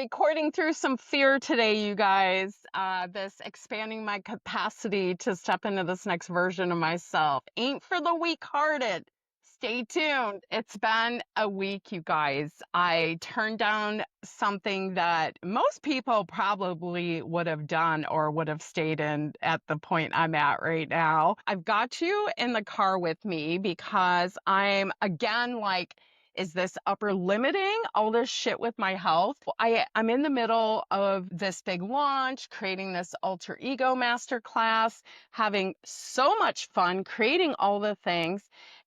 recording through some fear today, you guys. This expanding my capacity to step into this next version of myself. Ain't for the weak-hearted. Stay tuned. It's been a week, you guys. I turned down something that most people probably would have done or would have stayed in at the point I'm at right now. I've got you in the car with me because I'm, again, like, is this upper limiting all this shit with my health? I'm in the middle of this big launch, creating this alter ego masterclass, having so much fun creating all the things.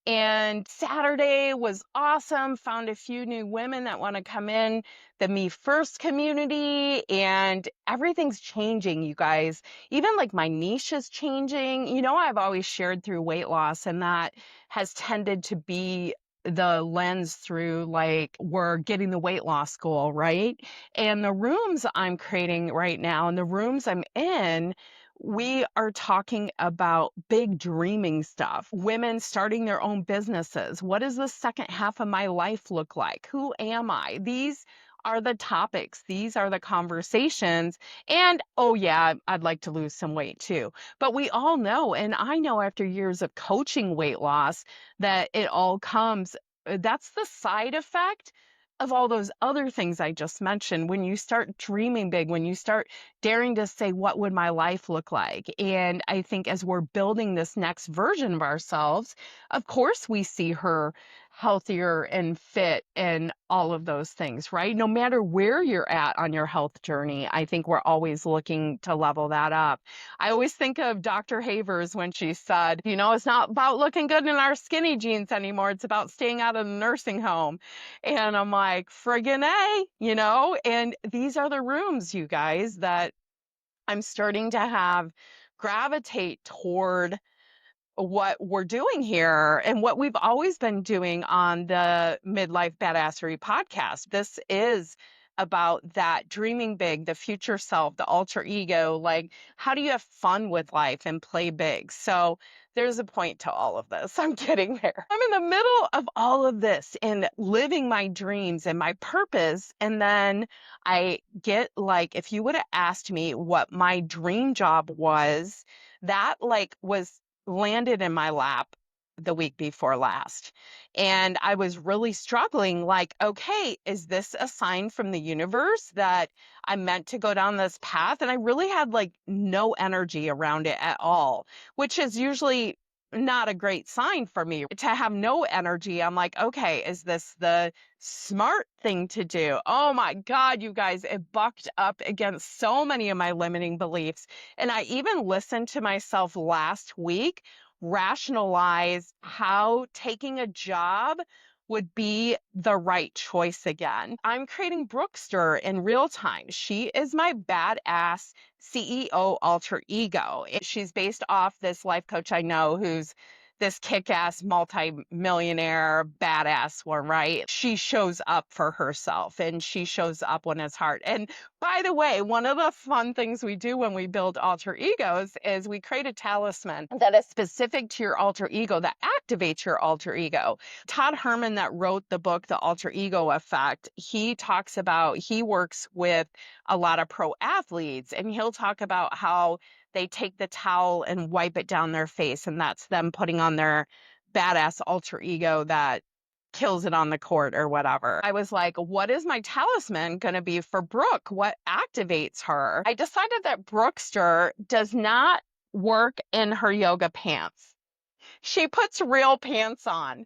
And Saturday was awesome. Found a few new women that want to come in the Me First community, and everything's changing, you guys. Even like my niche is changing. You know, I've always shared through weight loss, and that has tended to be the lens through like we're getting the weight loss goal, right? And the rooms I'm creating right now and the rooms I'm in, we are talking about big dreaming stuff, women starting their own businesses. What does the second half of my life look like? Who am I? These are the topics. These are the conversations. And oh yeah, I'd like to lose some weight too. But we all know, and I know after years of coaching weight loss, that it all comes, that's the side effect of all those other things I just mentioned. When you start dreaming big, when you start daring to say, what would my life look like? And I think as we're building this next version of ourselves, of course, we see her healthier and fit and all of those things, right? No matter where you're at on your health journey, I think we're always looking to level that up. I always think of Dr. Havers when she said, you know, it's not about looking good in our skinny jeans anymore. It's about staying out of the nursing home. And I'm like, friggin' A, you know? And these are the rooms, you guys, that I'm starting to have gravitate toward what we're doing here and what we've always been doing on the Midlife Badassery podcast. This is about that dreaming big, the future self, the alter ego. Like, how do you have fun with life and play big? So there's a point to all of this. I'm getting there. I'm in the middle of all of this and living my dreams and my purpose. And then I get like, if you would have asked me what my dream job was, that like was landed in my lap the week before last. And I was really struggling, like, okay, is this a sign from the universe that I'm meant to go down this path? And I really had like no energy around it at all, which is usually not a great sign for me to have no energy. I'm like, okay, is this the smart thing to do? Oh my God, you guys, it bucked up against so many of my limiting beliefs. And I even listened to myself last week rationalize how taking a job would be the right choice again. I'm creating Brookster in real time. She is my badass CEO alter ego. She's based off this life coach I know who's this kick-ass multi-millionaire badass one, right? She shows up for herself and she shows up when it's hard. And by the way, one of the fun things we do when we build alter egos is we create a talisman that is specific to your alter ego, that activates your alter ego. Todd Herman, that wrote the book, The Alter Ego Effect, he talks about, he works with a lot of pro athletes, and he'll talk about how they take the towel and wipe it down their face, and that's them putting on their badass alter ego that kills it on the court or whatever. I was like, what is my talisman going to be for Brooke? What activates her? I decided that Brookster does not work in her yoga pants. She puts real pants on.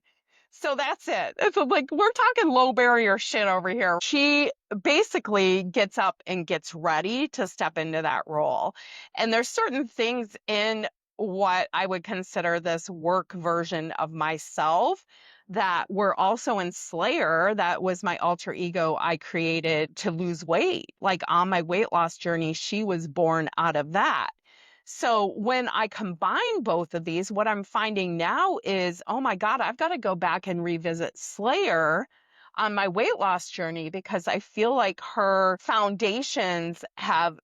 So that's it. It's like, we're talking low barrier shit over here. She basically gets up and gets ready to step into that role. And there's certain things in what I would consider this work version of myself that were also in Slayer. That was my alter ego I created to lose weight. Like on my weight loss journey, she was born out of that. So when I combine both of these, what I'm finding now is, oh my God, I've got to go back and revisit Slayer on my weight loss journey because I feel like her foundations have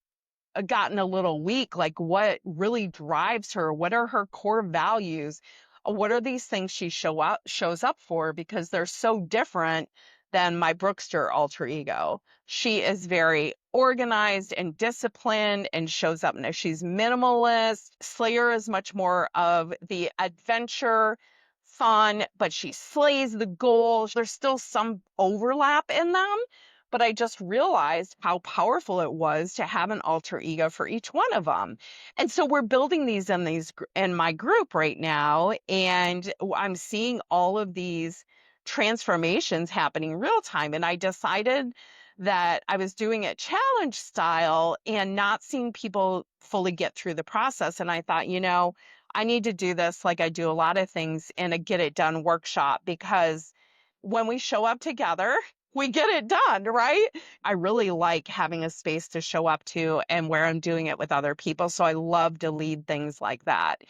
gotten a little weak. Like, what really drives her? What are her core values? What are these things she shows up for? Because they're so different than my Brookster alter ego. She is very organized and disciplined and shows up. Now, she's minimalist. Slayer is much more of the adventure, fun, but she slays the goals. There's still some overlap in them, but I just realized how powerful it was to have an alter ego for each one of them. And so we're building these in my group right now, and I'm seeing all of these transformations happening real time. And I decided that I was doing it challenge style and not seeing people fully get through the process. And I thought, I need to do this like I do a lot of things in a get it done workshop, because when we show up together, we get it done, right? I really like having a space to show up to and where I'm doing it with other people. So I love to lead things like that.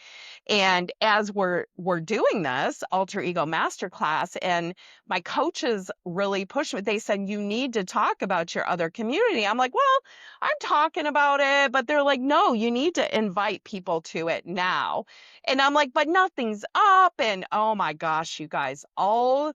And as we're doing this alter ego masterclass, and my coaches really pushed me, they said, you need to talk about your other community. I'm like, well, I'm talking about it, but they're like, no, you need to invite people to it now. And I'm like, but nothing's up. And oh my gosh, you guys, all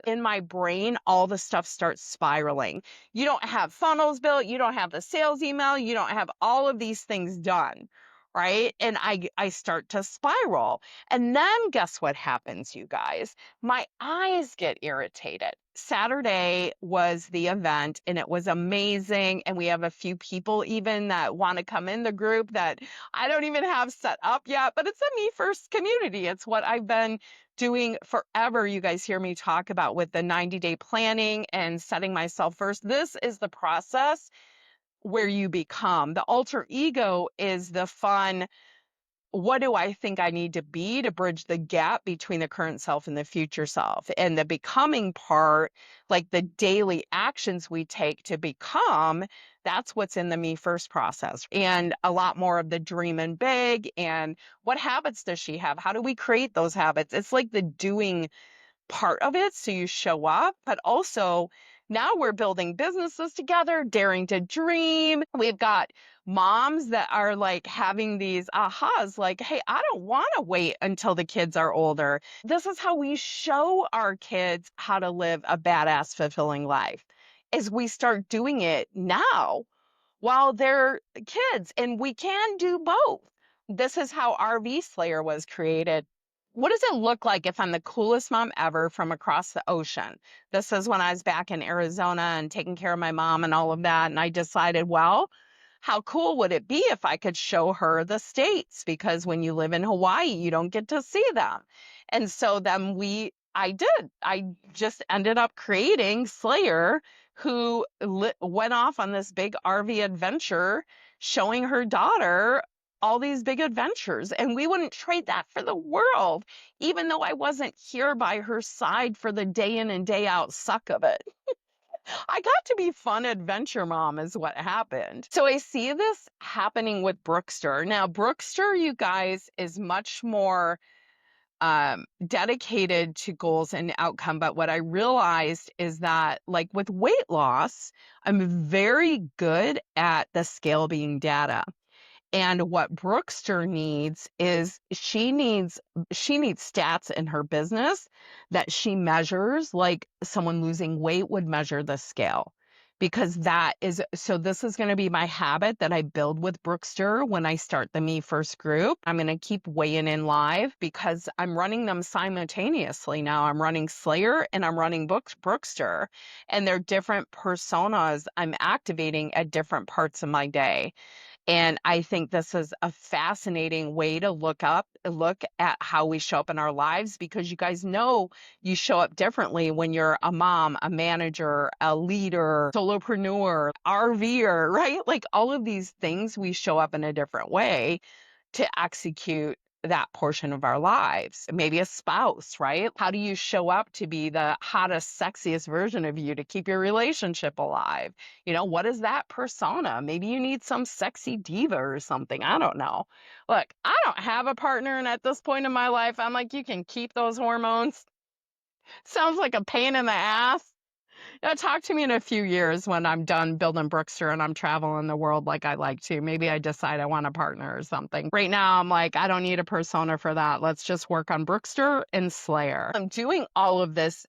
in my brain, all the stuff starts spiraling. You don't have funnels built, you don't have the sales email, you don't have all of these things done, right? And I start to spiral. And then guess what happens, you guys? My eyes get irritated. Saturday was the event and it was amazing. And we have a few people even that want to come in the group that I don't even have set up yet, but it's a me first community. It's what I've been doing forever. You guys hear me talk about with the 90-day planning and setting myself first. This is the process where you become. The alter ego is the fun, what do I think I need to be to bridge the gap between the current self and the future self? And the becoming part, like the daily actions we take to become, that's what's in the me first process. And a lot more of the dreaming big and what habits does she have? How do we create those habits? It's like the doing part of it. So you show up, but also now we're building businesses together, daring to dream. We've got moms that are like having these ahas like, hey, I don't want to wait until the kids are older. This is how we show our kids how to live a badass, fulfilling life, is we start doing it now while they're kids, and we can do both. This is how RV Slayer was created. What does it look like if I'm the coolest mom ever from across the ocean? This is when I was back in Arizona and taking care of my mom and all of that. And I decided, well, how cool would it be if I could show her the States? Because when you live in Hawaii, you don't get to see them. And so then I did. I just ended up creating Slayer, who went off on this big RV adventure, showing her daughter all these big adventures. And we wouldn't trade that for the world, even though I wasn't here by her side for the day in and day out suck of it. I got to be fun adventure mom is what happened. So I see this happening with Brookster. Now, Brookster, you guys, is much more dedicated to goals and outcome. But what I realized is that, like with weight loss, I'm very good at the scale being data. And what Brookster needs is she needs stats in her business that she measures like someone losing weight would measure the scale. Because this is going to be my habit that I build with Brookster when I start the Me First group. I'm going to keep weighing in live because I'm running them simultaneously now. I'm running Slayer and I'm running Brookster, and they're different personas I'm activating at different parts of my day. And I think this is a fascinating way to look at how we show up in our lives, because you guys know you show up differently when you're a mom, a manager, a leader, solopreneur, RVer, right? Like all of these things, we show up in a different way to execute that portion of our lives. Maybe a spouse, right? How do you show up to be the hottest, sexiest version of you to keep your relationship alive? What is that persona? Maybe you need some sexy diva or something. I don't know. Look, I don't have a partner, and at this point in my life, I'm like, you can keep those hormones. Sounds like a pain in the ass. Talk to me in a few years when I'm done building Brookster and I'm traveling the world like I like to. Maybe I decide I want a partner or something. Right now, I'm like, I don't need a persona for that. Let's just work on Brookster and Slayer. I'm doing all of this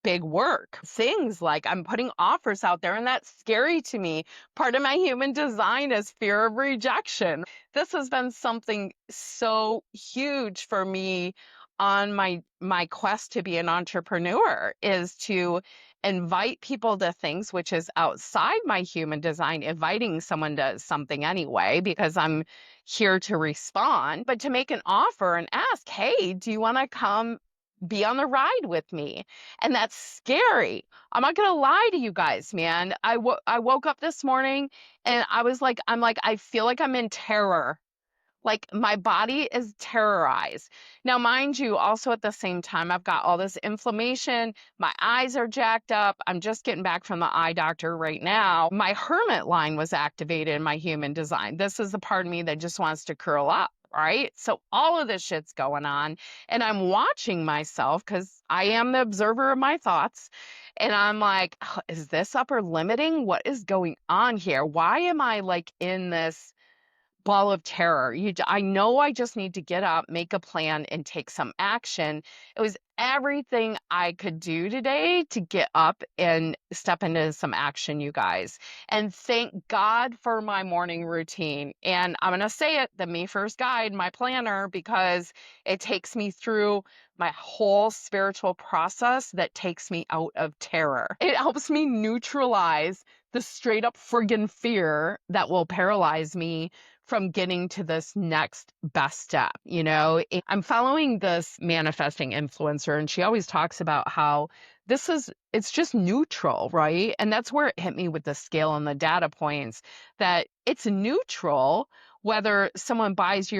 big work. Things like I'm putting offers out there, and that's scary to me. Part of my human design is fear of rejection. This has been something so huge for me on my quest to be an entrepreneur, is to invite people to things which is outside my human design, inviting someone to something anyway, because I'm here to respond, but to make an offer and ask, hey, do you want to come be on the ride with me? And that's scary. I'm not going to lie to you guys, man. I woke up this morning and I feel like I'm in terror. Like my body is terrorized. Now, mind you, also at the same time, I've got all this inflammation. My eyes are jacked up. I'm just getting back from the eye doctor right now. My hermit line was activated in my human design. This is the part of me that just wants to curl up. Right? So all of this shit's going on, and I'm watching myself because I am the observer of my thoughts. And I'm like, "Oh, is this upper limiting? What is going on here? Why am I like in this ball of terror? I know I just need to get up, make a plan, and take some action." It was everything I could do today to get up and step into some action, you guys. And thank God for my morning routine. And I'm going to say it, the Me First Guide, my planner, because it takes me through my whole spiritual process that takes me out of terror. It helps me neutralize the straight up friggin' fear that will paralyze me from getting to this next best step. I'm following this manifesting influencer, and she always talks about how it's just neutral, right? And that's where it hit me with the scale and the data points, that it's neutral whether someone buys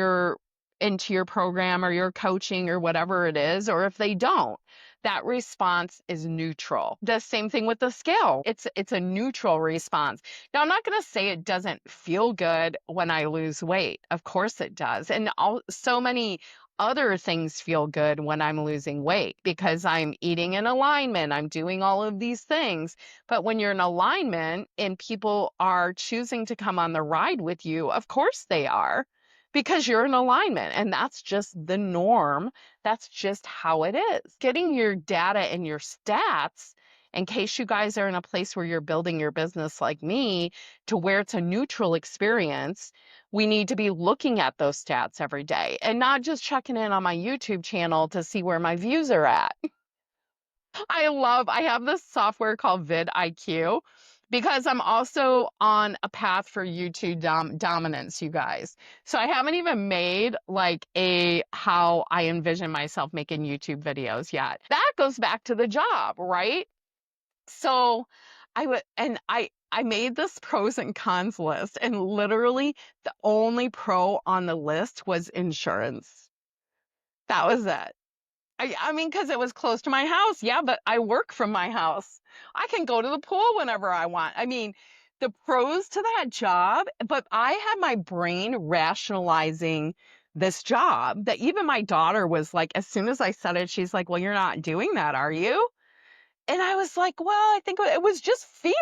into your program or your coaching or whatever it is, or if they don't. That response is neutral. The same thing with the scale. It's a neutral response. Now, I'm not going to say it doesn't feel good when I lose weight. Of course it does. And so many other things feel good when I'm losing weight because I'm eating in alignment. I'm doing all of these things. But when you're in alignment and people are choosing to come on the ride with you, of course they are, because you're in alignment, and that's just the norm. That's just how it is. Getting your data and your stats, in case you guys are in a place where you're building your business like me, to where it's a neutral experience, we need to be looking at those stats every day and not just checking in on my YouTube channel to see where my views are at. I have this software called vidIQ, because I'm also on a path for YouTube dominance, you guys. So I haven't even made like how I envision myself making YouTube videos yet. That goes back to the job, right? So I made this pros and cons list, and literally the only pro on the list was insurance. That was it. I mean, because it was close to my house. Yeah, but I work from my house. I can go to the pool whenever I want. I mean, the pros to that job, but I had my brain rationalizing this job, that even my daughter was like, as soon as I said it, she's like, well, you're not doing that, are you? And I was like, well, I think it was just fear.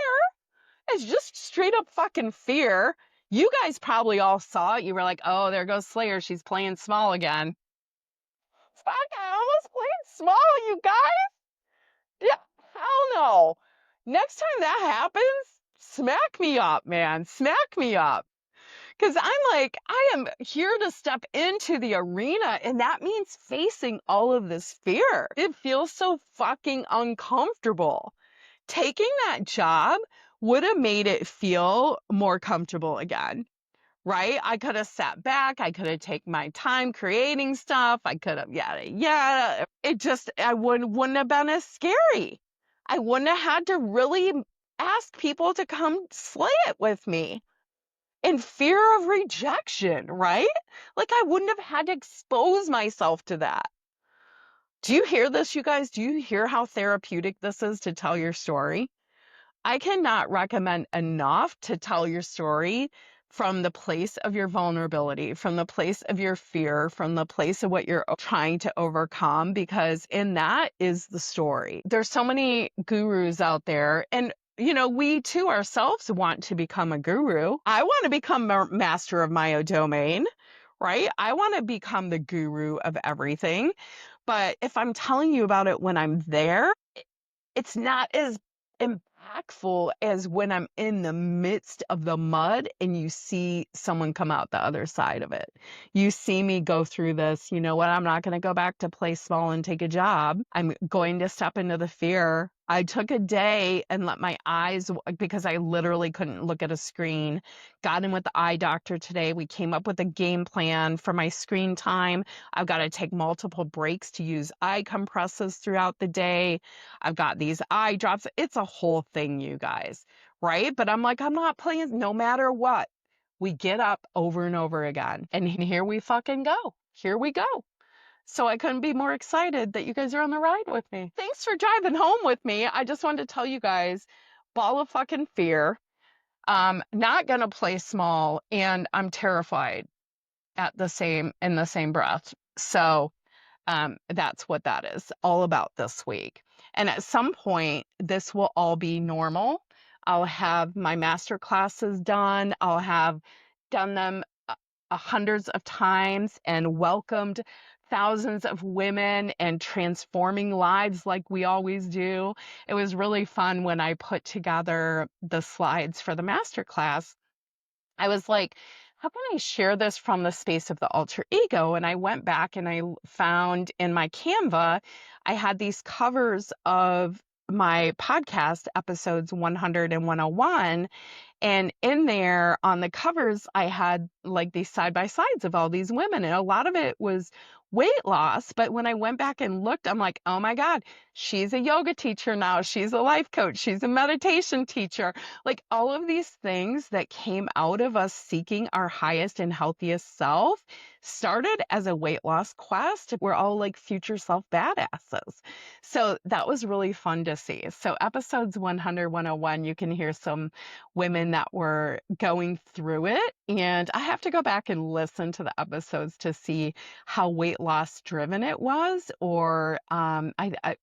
It's just straight up fucking fear. You guys probably all saw it. You were like, oh, there goes Slayer. She's playing small again. Fuck, I almost played small, you guys. Yeah, hell no. Next time that happens, smack me up, man. Smack me up. Because I'm like, I am here to step into the arena, and that means facing all of this fear. It feels so fucking uncomfortable. Taking that job would have made it feel more comfortable again. Right? I could have sat back. I could have taken my time creating stuff. I could have yada yada. I wouldn't have been as scary. I wouldn't have had to really ask people to come slay it with me in fear of rejection, right? Like I wouldn't have had to expose myself to that. Do you hear this, you guys? Do you hear how therapeutic this is to tell your story? I cannot recommend enough to tell your story from the place of your vulnerability, from the place of your fear, from the place of what you're trying to overcome, because in that is the story. There's so many gurus out there, and we too ourselves want to become a guru. I want to become a master of my own domain, right? I want to become the guru of everything. But if I'm telling you about it when I'm there, it's not as impactful as when I'm in the midst of the mud and you see someone come out the other side of it. You see me go through this. You know what? I'm not going to go back to play small and take a job. I'm going to step into the fear. I took a day and let my eyes, because I literally couldn't look at a screen, got in with the eye doctor today. We came up with a game plan for my screen time. I've got to take multiple breaks to use eye compresses throughout the day. I've got these eye drops. It's a whole thing, you guys, right? But I'm like, I'm not playing no matter what. We get up over and over again. And here we fucking go. Here we go. So I couldn't be more excited that you guys are on the ride with me. Thanks for driving home with me. I just wanted to tell you guys, ball of fucking fear. Not gonna play small, and I'm terrified in the same breath. So that's what that is all about this week. And at some point, this will all be normal. I'll have my master classes done. I'll have done them hundreds of times and welcomed thousands of women and transforming lives like we always do. It was really fun when I put together the slides for the master class. I was like, how can I share this from the space of the alter ego? And I went back and I found in my Canva, I had these covers of my podcast episodes 100 and 101. And in there on the covers, I had like these side by sides of all these women. And a lot of it was weight loss. But when I went back and looked, I'm like, oh my God, she's a yoga teacher now. She's a life coach. She's a meditation teacher. Like all of these things that came out of us seeking our highest and healthiest self started as a weight loss quest. We're all like future self badasses. So that was really fun to see. So episodes 100, 101, you can hear some women that were going through it. And I have to go back and listen to the episodes to see how weight loss driven it was, or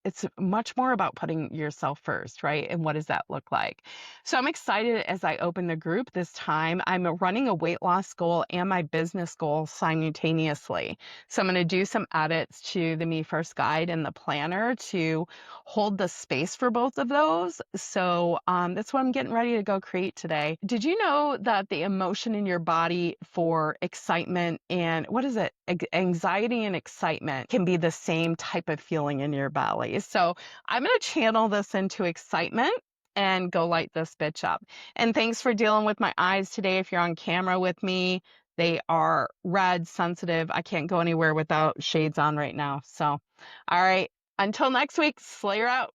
it's much more about putting yourself first, right? And what does that look like? So I'm excited as I open the group this time. I'm running a weight loss goal and my business goal simultaneously. So I'm going to do some edits to the Me First guide and the planner to hold the space for both of those. So that's what I'm getting ready to go create today. Did you know that the emotion in your body for excitement and anxiety and excitement can be the same type of feeling in your belly? So I'm going to channel this into excitement and go light this bitch up. And thanks for dealing with my eyes today. If you're on camera with me, they are red, sensitive. I can't go anywhere without shades on right now. So, all right. Until next week, Slayer out.